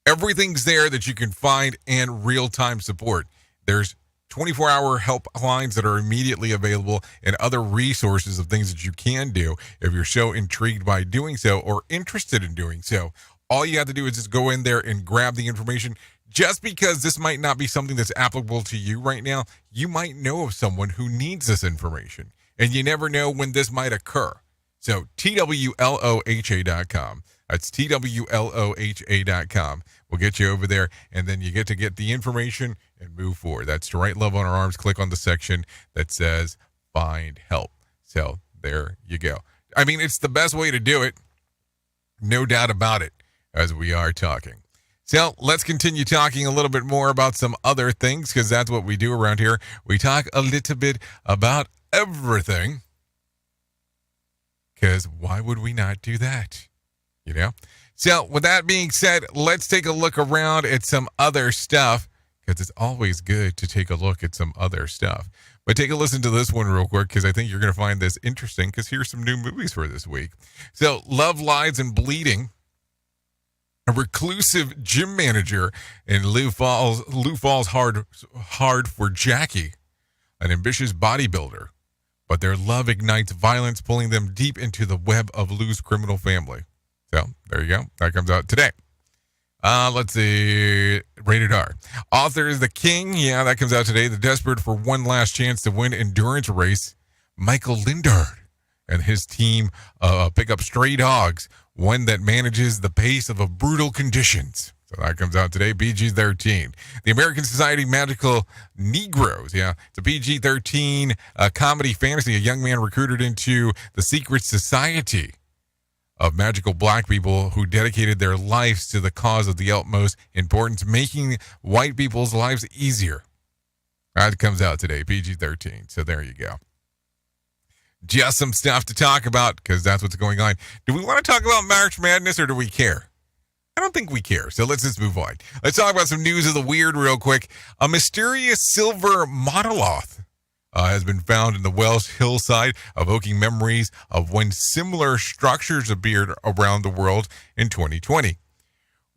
Speaker 5: Everything's there that you can find and real-time support. There's 24-hour helplines that are immediately available and other resources of things that you can do if you're so intrigued by doing so or interested in doing so. All you have to do is just go in there and grab the information. Just because this might not be something that's applicable to you right now, you might know of someone who needs this information, and you never know when this might occur. So, TWLOHA.com. That's TWLOHA.com. We'll get you over there, and then you get to get the information and move forward. That's to right love on our arms. Click on the section that says Find Help. So, there you go. I mean, it's the best way to do it. No doubt about it, as we are talking. So let's continue talking a little bit more about some other things, because that's what we do around here. We talk a little bit about everything, because why would we not do that? You know? So with that being said, let's take a look around at some other stuff, because it's always good to take a look at some other stuff. But take a listen to this one real quick, because I think you're going to find this interesting, because here's some new movies for this week. So Love, Lies, and Bleeding. A reclusive gym manager in Sioux Falls hard for Jackie, an ambitious bodybuilder, but their love ignites violence, pulling them deep into the web of Lou's criminal family. So there you go. That comes out today. Let's see. Rated R. Author is The King. Yeah, that comes out today. The desperate for one last chance to win endurance race, Michael Lindard and his team pick up stray dogs, one that manages the pace of brutal conditions. So that comes out today, PG-13. The American Society of Magical Negroes. Yeah, it's a PG-13 comedy fantasy. A young man recruited into the secret society of magical black people who dedicated their lives to the cause of the utmost importance, making white people's lives easier. That comes out today, PG-13. So there you go. Just some stuff to talk about, because that's what's going on. Do we want to talk about March Madness, or do we care? I don't think we care, so let's just move on. Let's talk about some news of the weird real quick. A mysterious silver monolith has been found in the Welsh hillside, evoking memories of when similar structures appeared around the world in 2020.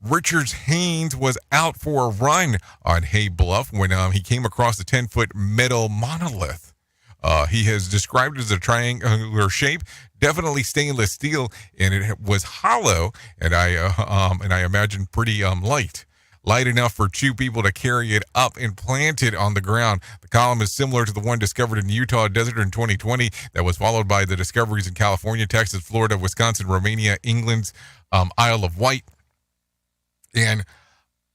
Speaker 5: Richard Haynes was out for a run on Hay Bluff when he came across a 10-foot metal monolith. He has described it as a triangular shape, definitely stainless steel, and it was hollow, and I imagine pretty light enough for two people to carry it up and plant it on the ground. The column is similar to the one discovered in the Utah desert in 2020 that was followed by the discoveries in California, Texas, Florida, Wisconsin, Romania, England's Isle of Wight, and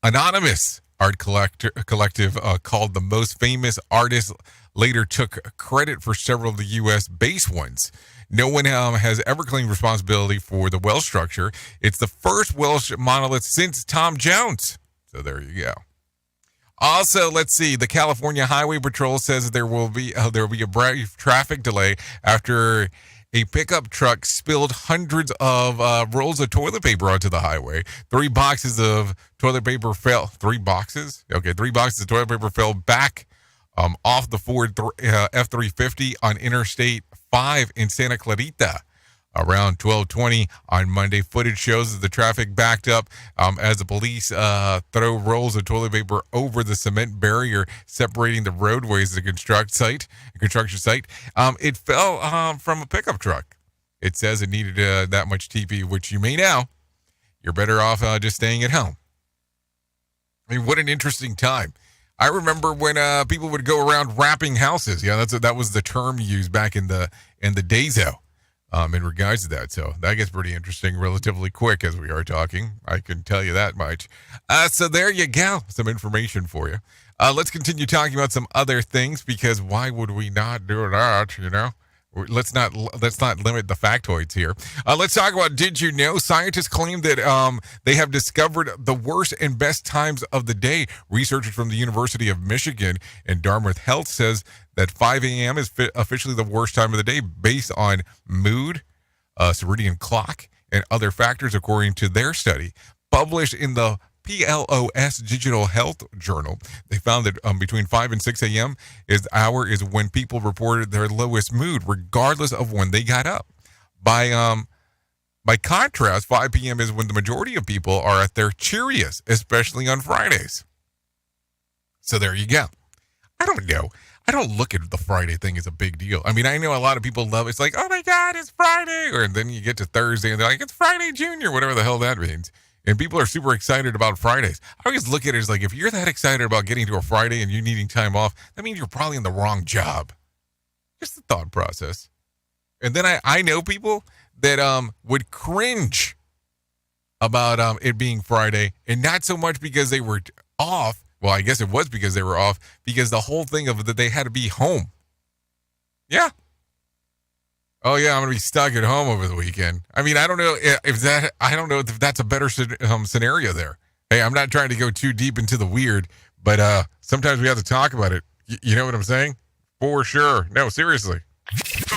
Speaker 5: anonymous art collective called the most famous artists later took credit for several of the U.S. base ones. No one has ever claimed responsibility for the Welsh structure. It's the first Welsh monolith since Tom Jones. So there you go. Also, let's see. The California Highway Patrol says there will be a brief traffic delay after a pickup truck spilled hundreds of rolls of toilet paper onto the highway. 3 boxes of toilet paper fell. 3 boxes? Okay, 3 boxes of toilet paper fell back off the Ford F-350 on Interstate 5 in Santa Clarita around 12:20 on Monday. Footage shows that the traffic backed up as the police throw rolls of toilet paper over the cement barrier separating the roadways at the construction site. It fell from a pickup truck. It says it needed that much TP, which you may know. You're better off just staying at home. I mean, what an interesting time. I remember when people would go around wrapping houses. Yeah, that was the term used back in the days in regards to that. So that gets pretty interesting relatively quick as we are talking. I can tell you that much. So there you go. Some information for you. Let's continue talking about some other things, because why would we not do that, you know? Let's not limit the factoids here. Let's talk about Did You Know? Scientists claim that they have discovered the worst and best times of the day. Researchers from the University of Michigan and Dartmouth Health says that 5 a.m. is officially the worst time of the day based on mood, circadian clock, and other factors, according to their study. Published in the PLOS Digital Health Journal. They found that between 5 and 6 a.m. is when people reported their lowest mood, regardless of when they got up. By contrast, 5 p.m. is when the majority of people are at their cheeriest, especially on Fridays. So there you go. I don't know. I don't look at the Friday thing as a big deal. I mean, I know a lot of people love it. It's like, oh my God, it's Friday. Or then you get to Thursday and they're like, it's Friday Junior, whatever the hell that means. And people are super excited about Fridays. I always look at it as like, if you're that excited about getting to a Friday and you needing time off, that means you're probably in the wrong job. Just the thought process. And then I know people that would cringe about it being Friday, and not so much because they were off. Well, I guess it was because they were off, because the whole thing of that they had to be home. Yeah. Oh yeah, I'm gonna be stuck at home over the weekend. I mean, I don't know if that's a better scenario there. Hey, I'm not trying to go too deep into the weird, but sometimes we have to talk about it. You know what I'm saying? For sure. No, seriously.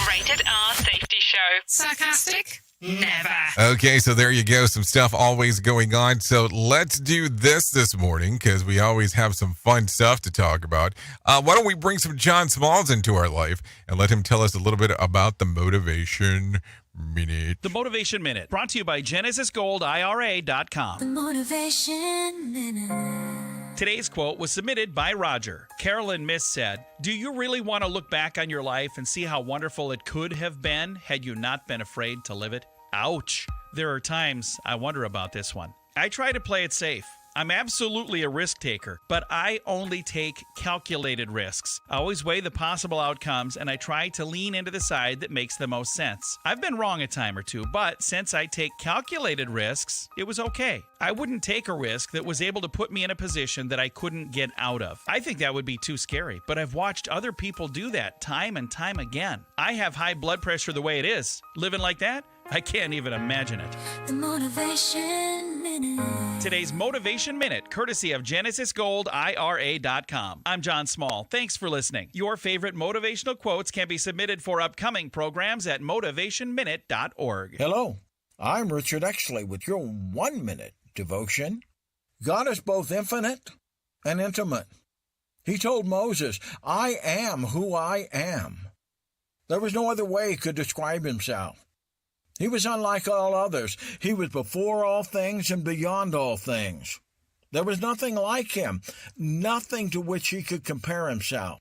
Speaker 1: Rated R Safety Show. Sarcastic? Never.
Speaker 5: Okay, so there you go. Some stuff always going on. So let's do this morning, because we always have some fun stuff to talk about. Why don't we bring some John Smalls into our life and let him tell us a little bit about the Motivation Minute.
Speaker 3: The Motivation Minute, brought to you by GenesisGoldIRA.com.
Speaker 22: The Motivation Minute.
Speaker 3: Today's quote was submitted by Roger. Carolyn Miss said, "Do you really want to look back on your life and see how wonderful it could have been had you not been afraid to live it?" Ouch. There are times I wonder about this one. I try to play it safe. I'm absolutely a risk taker, but I only take calculated risks. I always weigh the possible outcomes, and I try to lean into the side that makes the most sense. I've been wrong a time or two, but since I take calculated risks, it was okay. I wouldn't take a risk that was able to put me in a position that I couldn't get out of. I think that would be too scary, but I've watched other people do that time and time again. I have high blood pressure the way it is. Living like that? I can't even imagine it.
Speaker 22: The Motivation Minute.
Speaker 3: Today's Motivation Minute, courtesy of GenesisGoldIRA.com. I'm John Small. Thanks for listening. Your favorite motivational quotes can be submitted for upcoming programs at motivationminute.org.
Speaker 14: Hello, I'm Richard Exley with your 1-minute devotion. God is both infinite and intimate. He told Moses, "I am who I am." There was no other way he could describe himself. He was unlike all others. He was before all things and beyond all things. There was nothing like him, nothing to which he could compare himself.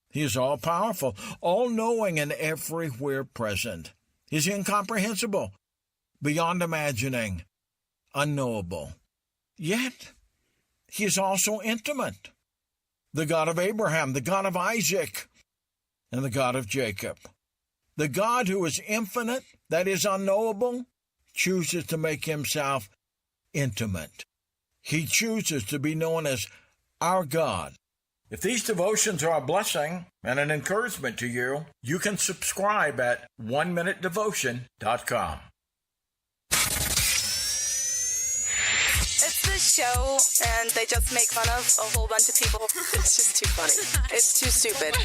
Speaker 14: He is all-powerful, all-knowing, and everywhere present. He is incomprehensible, beyond imagining, unknowable. Yet, he is also intimate. The God of Abraham, the God of Isaac, and the God of Jacob. The God who is infinite, that is unknowable, chooses to make himself intimate. He chooses to be known as our God. If these devotions are a blessing and an encouragement to you, you can subscribe at oneminutedevotion.com.
Speaker 23: It's this show, and they just make fun of a whole bunch of people. It's just too funny. It's too stupid.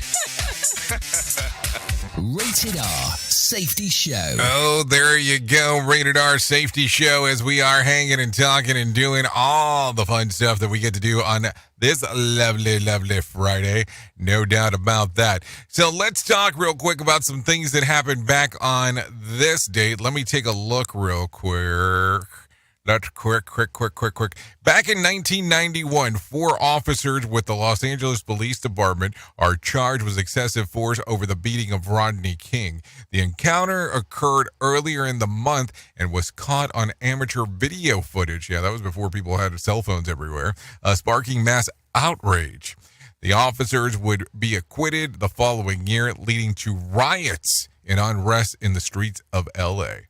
Speaker 6: Rated R Safety Show.
Speaker 5: Oh, there you go. Rated R Safety Show, as we are hanging and talking and doing all the fun stuff that we get to do on this lovely, lovely Friday. No doubt about that. So let's talk real quick about some things that happened back on this date. Let me take a look real quick. That's quick. Back in 1991, 4 officers with the Los Angeles Police Department are charged with excessive force over the beating of Rodney King. The encounter occurred earlier in the month and was caught on amateur video footage. Yeah, that was before people had cell phones everywhere, sparking mass outrage. The officers would be acquitted the following year, leading to riots and unrest in the streets of L.A.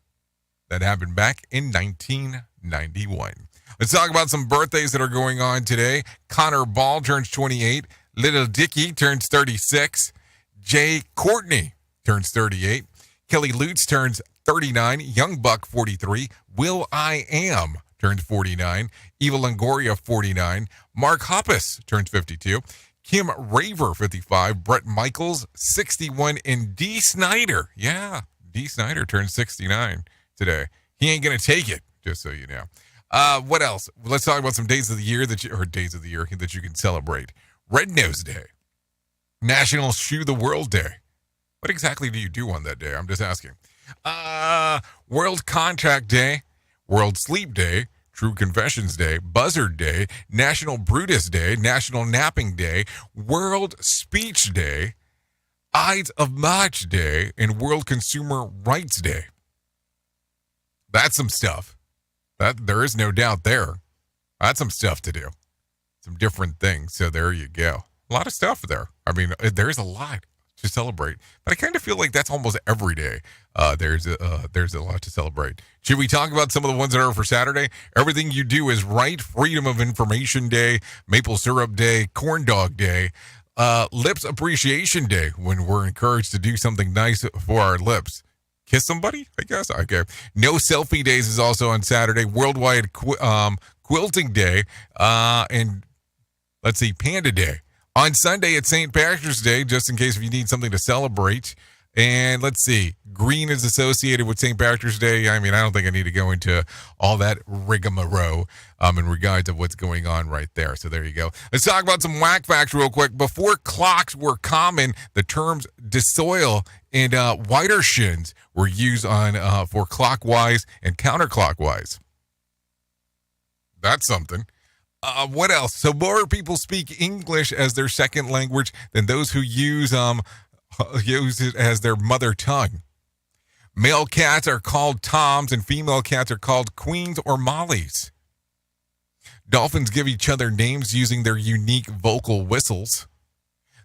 Speaker 5: That happened back in 1991. Let's talk about some birthdays that are going on today. Connor Ball turns 28. Little Dicky turns 36. Jay Courtney turns 38. Kelly Lutz turns 39. Young Buck 43. Will I Am turns 49. Eva Longoria 49. Mark Hoppus turns 52. Kim Raver 55. Brett Michaels 61. And D. Snyder. Yeah, D. Snyder turns 69 today. He ain't going to take it, just so you know. What else? Let's talk about some days of the year that you can celebrate. Red Nose Day, National Shoe the World Day. What exactly do you do on that day? I'm just asking. World Contract Day, World Sleep Day, True Confessions Day, Buzzard Day, National Brutus Day, National Napping Day, World Speech Day, Ides of March Day, and World Consumer Rights Day. That's some stuff. That there is no doubt there. That's some stuff to do. Some different things. So there you go. A lot of stuff there. I mean, there's a lot to celebrate, but I kind of feel like that's almost every day. There's a lot to celebrate. Should we talk about some of the ones that are for Saturday? Everything You Do Is Right, Freedom of Information Day, Maple Syrup Day, Corn Dog Day, Lips Appreciation Day, when we're encouraged to do something nice for our lips. Kiss somebody, I guess. Okay. No Selfie Days is also on Saturday. Worldwide Quilting Day, and let's see, Panda Day. On Sunday, it's St. Patrick's Day, just in case if you need something to celebrate. And let's see, green is associated with St. Patrick's Day. I mean, I don't think I need to go into all that rigmarole in regards of what's going on right there. So there you go. Let's talk about some whack facts real quick. Before clocks were common, the terms desoil and whiter shins were used on for clockwise and counterclockwise. That's something. What else? So more people speak English as their second language than those who use it as their mother tongue. Male cats are called Toms and female cats are called Queens or Mollies. Dolphins give each other names using their unique vocal whistles.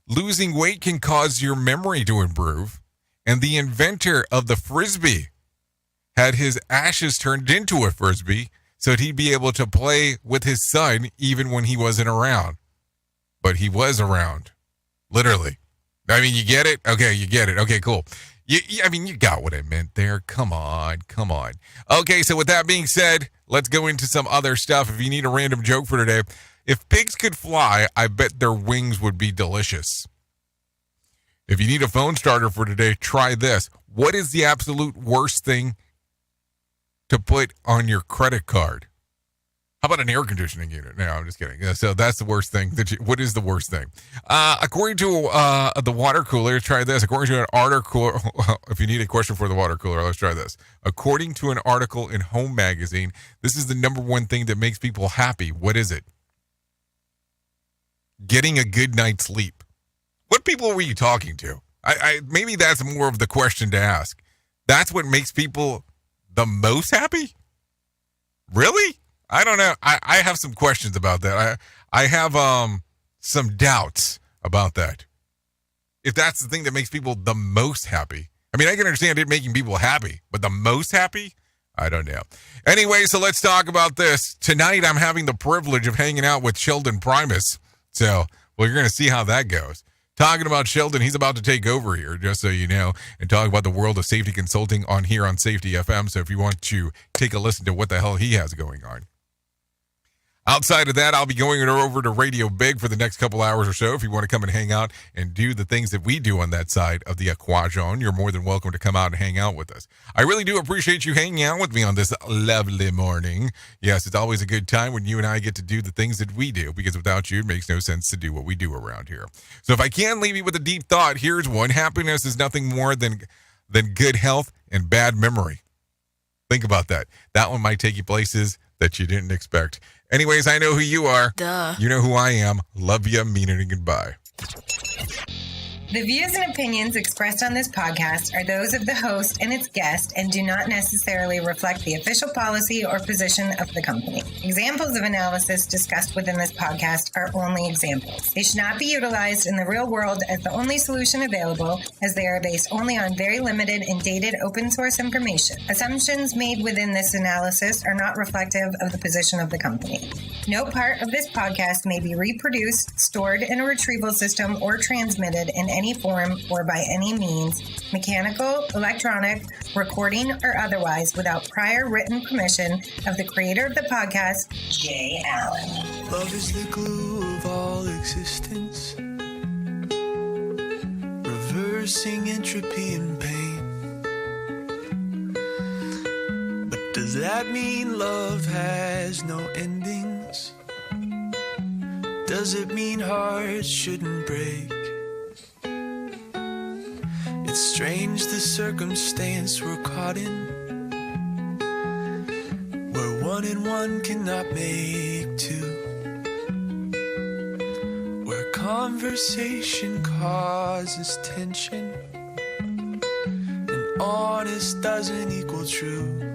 Speaker 5: Losing weight can cause your memory to improve. And the inventor of the Frisbee had his ashes turned into a Frisbee so that he'd be able to play with his son even when he wasn't around. But he was around. Literally. I mean, you get it? Okay, you get it. Okay, cool. I mean, you got what I meant there. Come on. Okay, so with that being said, let's go into some other stuff. If you need a random joke for today, if pigs could fly, I bet their wings would be delicious. If you need a phone starter for today, try this. What is the absolute worst thing to put on your credit card? How about an air conditioning unit? No, I'm just kidding. So that's the worst thing. What is the worst thing? According to the water cooler, try this. According to an article, if you need a question for the water cooler, let's try this. According to an article in Home Magazine, this is the number one thing that makes people happy. What is it? Getting a good night's sleep. What people were you talking to? I maybe that's more of the question to ask. That's what makes people the most happy? Really? I don't know. I have some questions about that. I have some doubts about that. If that's the thing that makes people the most happy. I mean, I can understand it making people happy, but the most happy? I don't know. Anyway, so let's talk about this. Tonight, I'm having the privilege of hanging out with Sheldon Primus. So, well, you're going to see how that goes. Talking about Sheldon, he's about to take over here, just so you know, and talk about the world of safety consulting on here on Safety FM. So if you want to take a listen to what the hell he has going on. Outside of that, I'll be going over to Radio Big for the next couple hours or so. If you want to come and hang out and do the things that we do on that side of the Aquajon, you're more than welcome to come out and hang out with us. I really do appreciate you hanging out with me on this lovely morning. Yes, it's always a good time when you and I get to do the things that we do, because without you, it makes no sense to do what we do around here. So if I can leave you with a deep thought, here's one. Happiness is nothing more than good health and bad memory. Think about that. That one might take you places that you didn't expect. Anyways, I know who you are.
Speaker 12: Duh.
Speaker 5: You know who I am. Love you, mean it, and goodbye.
Speaker 13: The views and opinions expressed on this podcast are those of the host and its guest and do not necessarily reflect the official policy or position of the company. Examples of analysis discussed within this podcast are only examples. They should not be utilized in the real world as the only solution available, as they are based only on very limited and dated open source information. Assumptions made within this analysis are not reflective of the position of the company. No part of this podcast may be reproduced, stored in a retrieval system, or transmitted in any form or by any means, mechanical, electronic, recording, or otherwise, without prior written permission of the creator of the podcast, Jay Allen.
Speaker 22: Love is the glue of all existence, reversing entropy and pain. But does that mean love has no endings? Does it mean hearts shouldn't break? It's strange the circumstance we're caught in, where 1 and 1 cannot make 2, where conversation causes tension, and honest doesn't equal true.